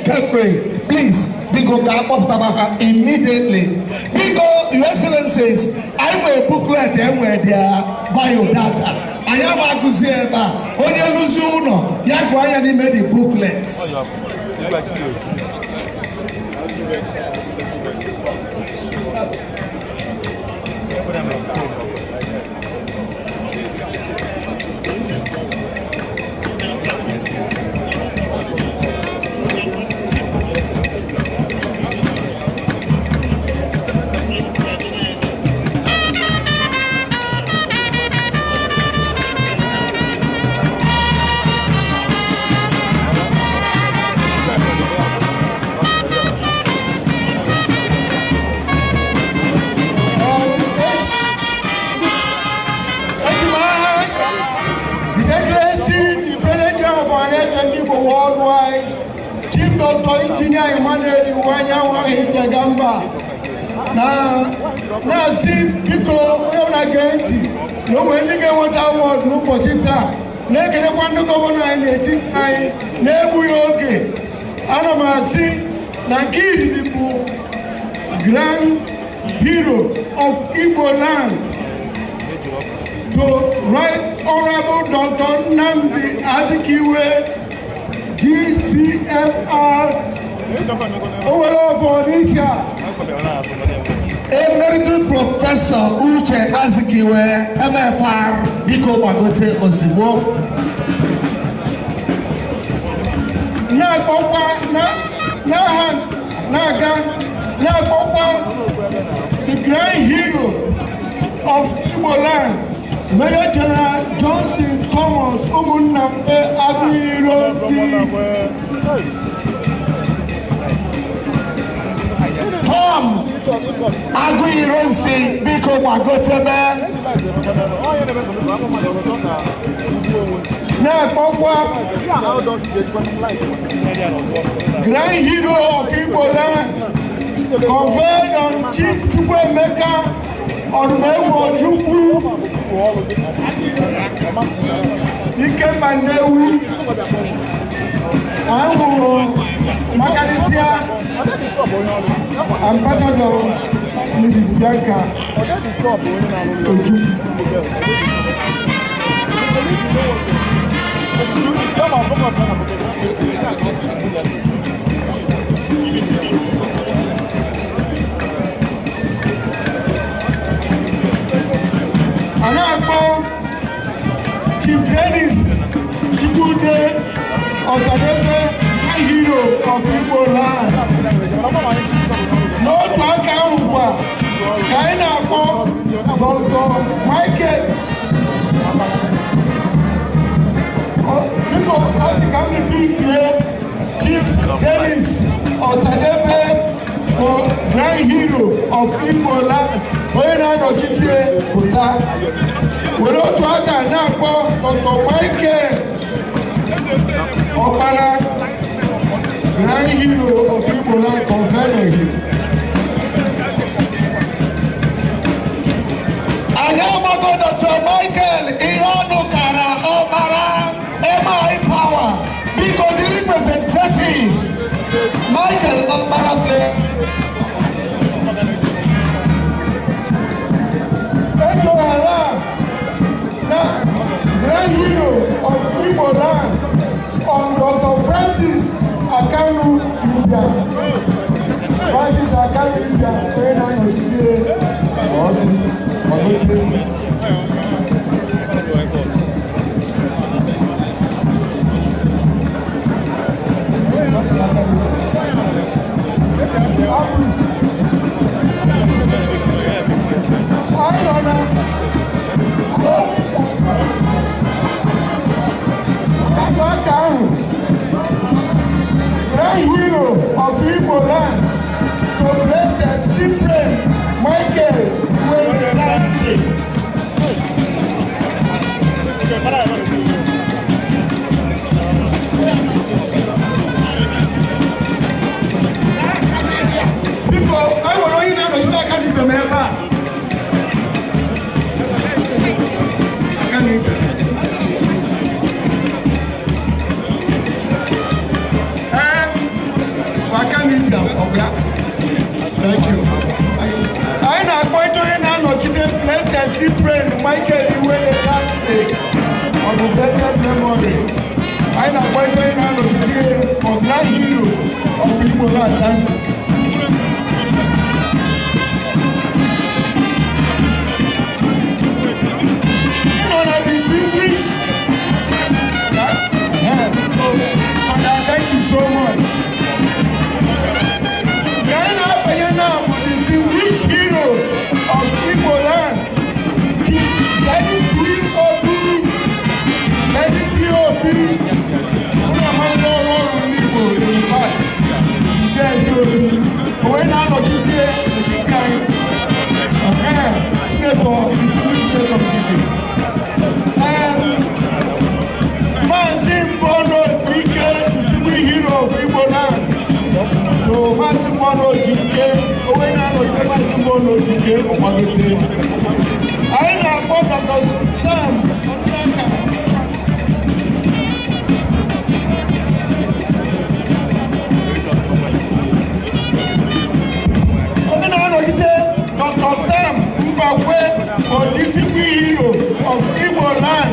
Kefre, please, because Tabaka immediately. Because Your Excellencies, I will booklet and where their biodata. I am a Guzeba, Onyaluzuno, Yaguayani made the booklets. Worldwide, Chief Doctor Engineer Emmanuel Iwanya Hijagamba. Na si biko na genti no wendi ge water award no posita na kene kwando governor na eti ai na ebu yoge ana masi na kizibu grand hero of Igbo land to Right Honorable Dr. Nnamdi Azikiwe GCFR overall for nature. Emeritus Professor Uche Azikiwe MFR Biko Bagote Osibo. Na Pokwa na Pokwa, the grand hero of Igbo land, Major General Johnson Thomas Umunnape Aguirosi. Tom Aguirosi Biko Magotebe. Na Pokwa, grand hero of Igbo land, conferred on Chief Chukwuemeka Orumewo Ojukwu Ike Manewu Ahụrụ Makarisia Ambassador Mrs. Bianca Ojukwu. Chief Dennis Chibude Osadebe, a hero of Igbo land. No Twaka Upa, Kaina Bo, Dr. Michael. Because as the company here, Chief Dennis Osadebe, for grand hero of Igbo land. When I got you here, we don't talk about Dr. Michael Opara, grand hero of Igbo land, confirming him. I am about Dr. Michael Irano Kara Opara, MI Power, because the representative, Michael Opara. Grand hero of Igbo land on Dr. Francis Akanu India. Francis Akanu India, when I was here, grand hero of Igbo land, to blessed Cyprian Michael Nancy. People, I will know you never start coming to member. I can't leave that. friend Michael Iwe Kanse of the blessed memory. I am appointed now to for Black Hero of Igbo Land dancing. Thank you so much. Ghana Bayana, distinguished hero of Igbo land, Legacy of Igbo in the past. Yes, when I'm not here, the time, Senator, distinguished Senator Igbo. Mazin Bono Dike, distinguished hero of Igbo land. So Mazin Bono Dike, when I'm not Mazin Bono Dike, of Magate. I know Dr. Sam. Dr. Sam Mbakwe for distinguished hero of Igbo land.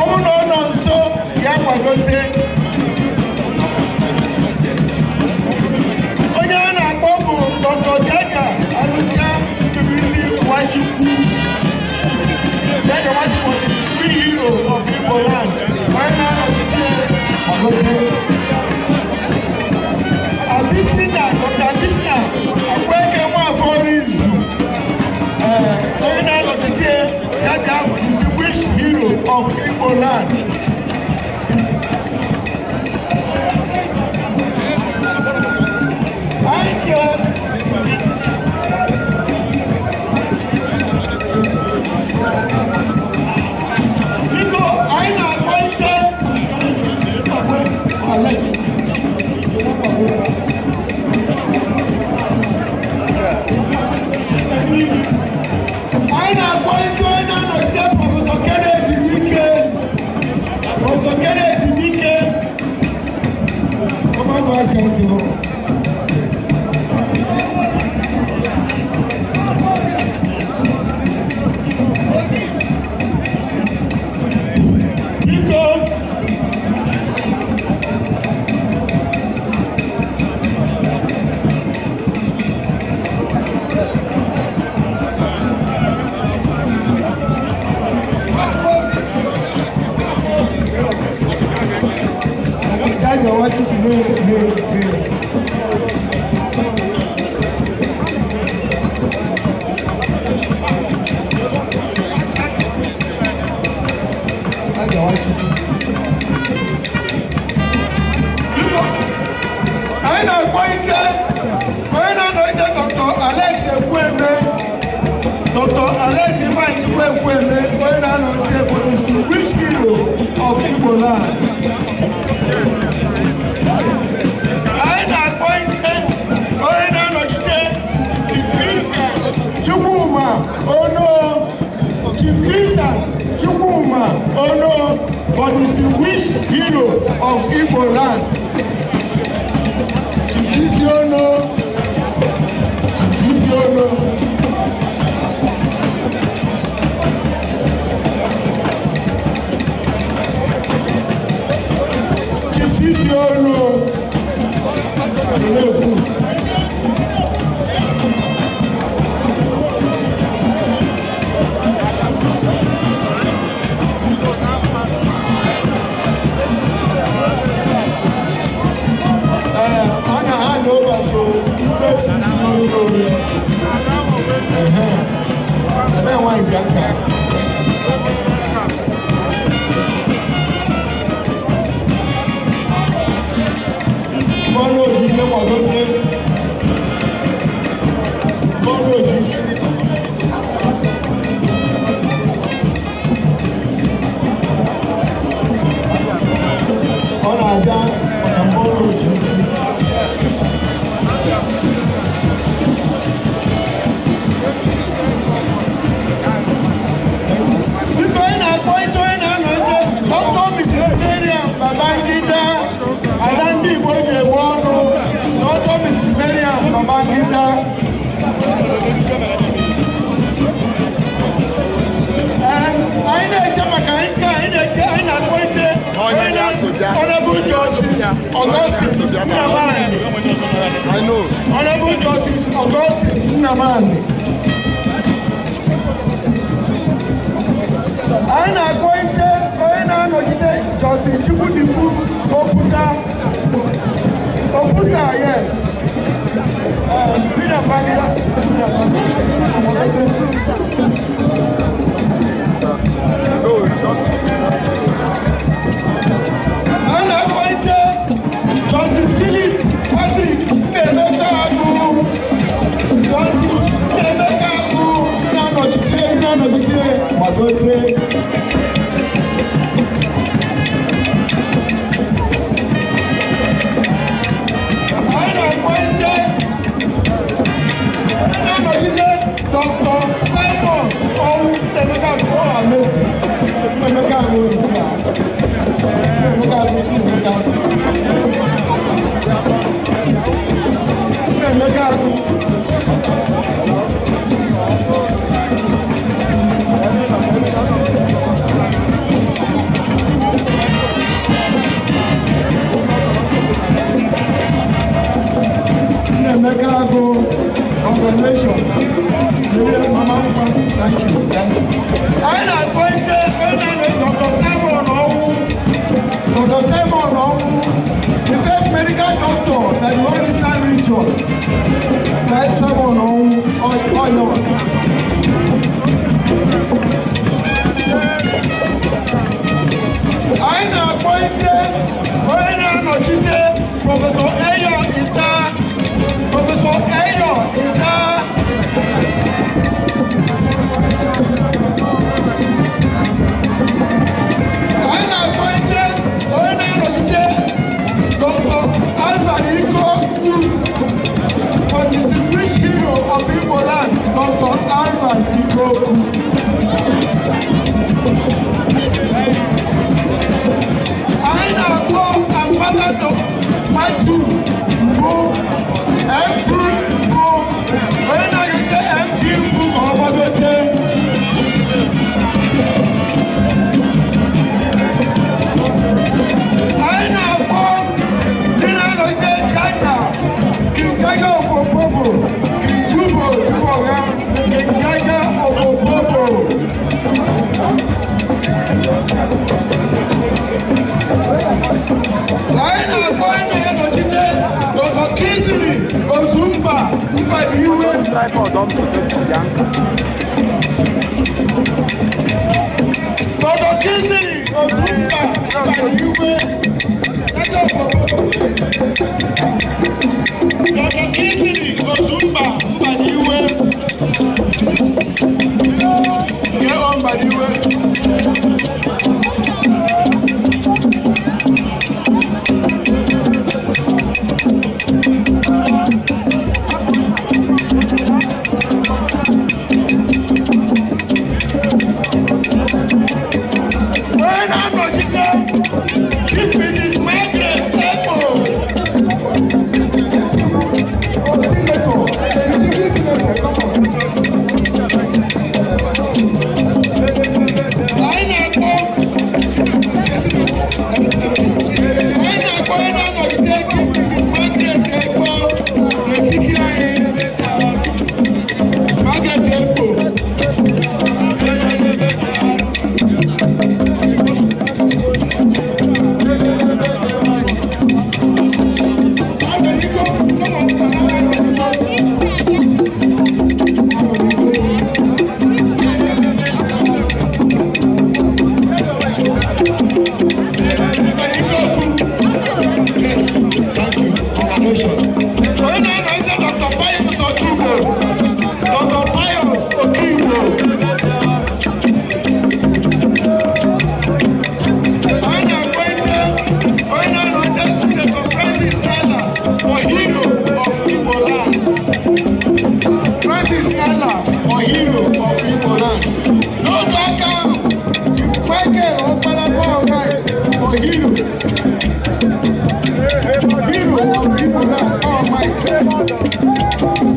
Omuno nso ya kwadote. Onye a na-akpọ bụ Dr. Jaja Alucha Chibisi Nwachukwu. Jaja Nwachukwu is the hero of Igbo land. Onye na-anọchite kwadote. Abisina, Dr. Abisina, Akweke Nwafọ Orizu. Onye na-anọchite Jaja is the distinguished hero of Igbo land. Thank you. Nico, I'm appointed. I'm appointed Professor Kennedy Dike. Professor Kennedy Dike. Come on, my council. I want you to know. I'm appointed Dr. Alex Ekweme. Dr. Alex Ekweme, when I'm distinguished hero of Igbo land. I'm appointed Chukwuma Ono, Chukwuma Ono, for distinguished hero of Igbo land. Chisiono. Babangida. Augustine Nnamani. I know. Honorable Justice Augustine Nnamani. I na-appointed onye na-anọgide Justice Chukwudifu Oputa, yes. Bina Bagida. Hero of Igbo land, oh my God.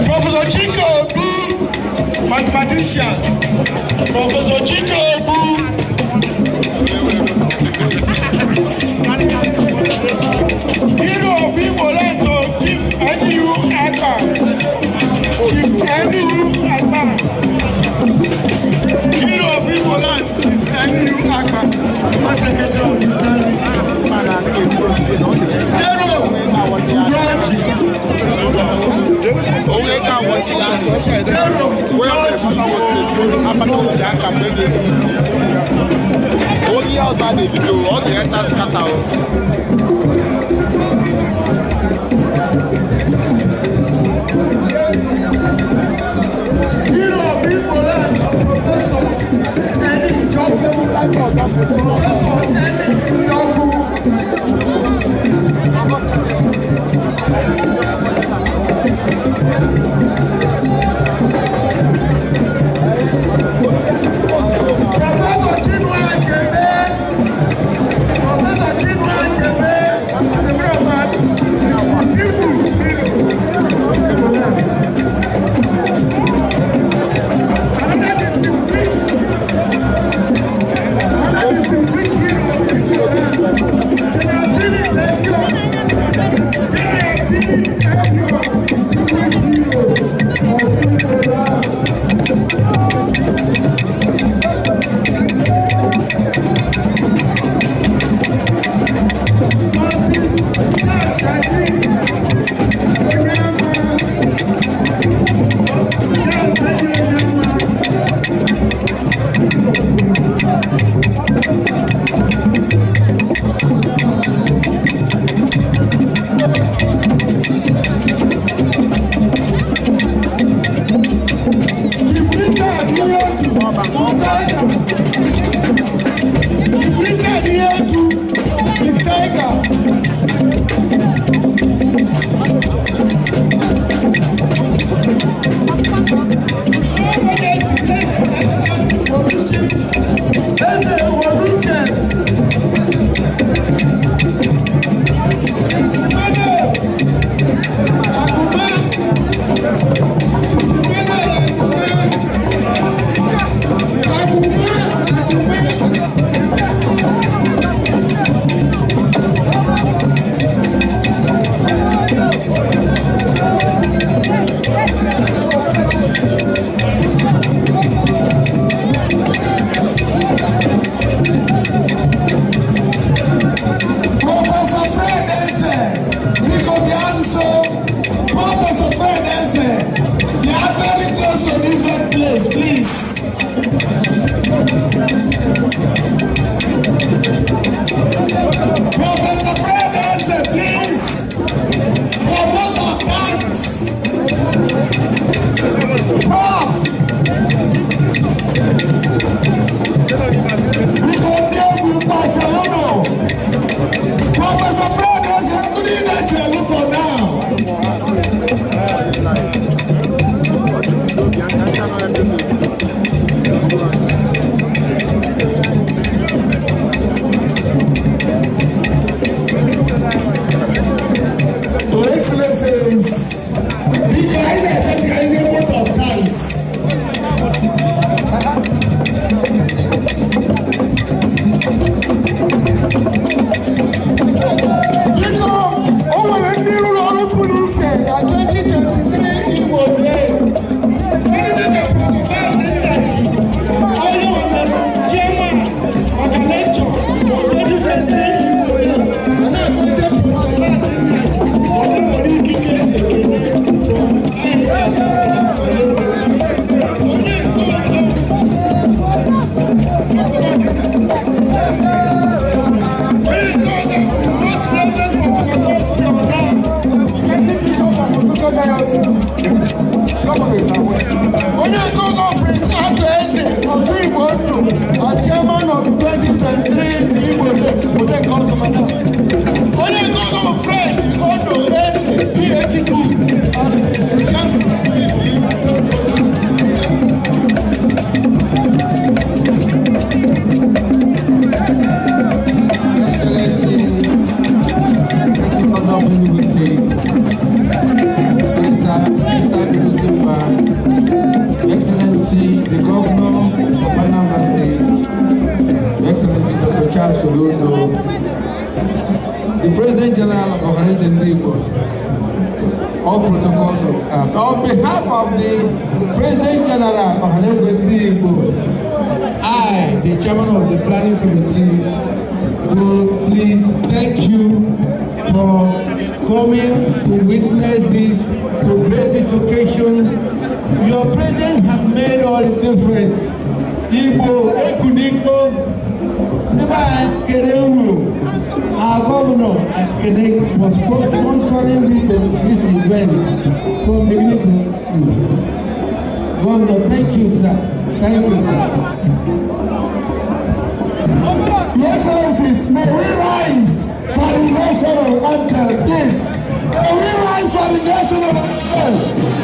Professor Chico, mathematician. Professor Chico, hero of Igbo land, Chief Enugu State Chief Enugu State hero of Igbo land, Chief Enugu State First Secretary of the Standing. Only outside the video, all the entire scatter. Hero of Igbo land, Professor Professor the President General of Organization Igbo, all protocols observed. On behalf of the President General of Organization Igbo, I, the Chairman of the Planning Committee, will please thank you for coming to witness this, to grace this occasion. Your presence has made all the difference. Igbo, Ekunigbo, our governor was sponsoring this event from beginning to end. Governor, thank you, sir. Thank you, sir. Your Excellencies, may we rise for the national anthem, please. May we rise for the national anthem.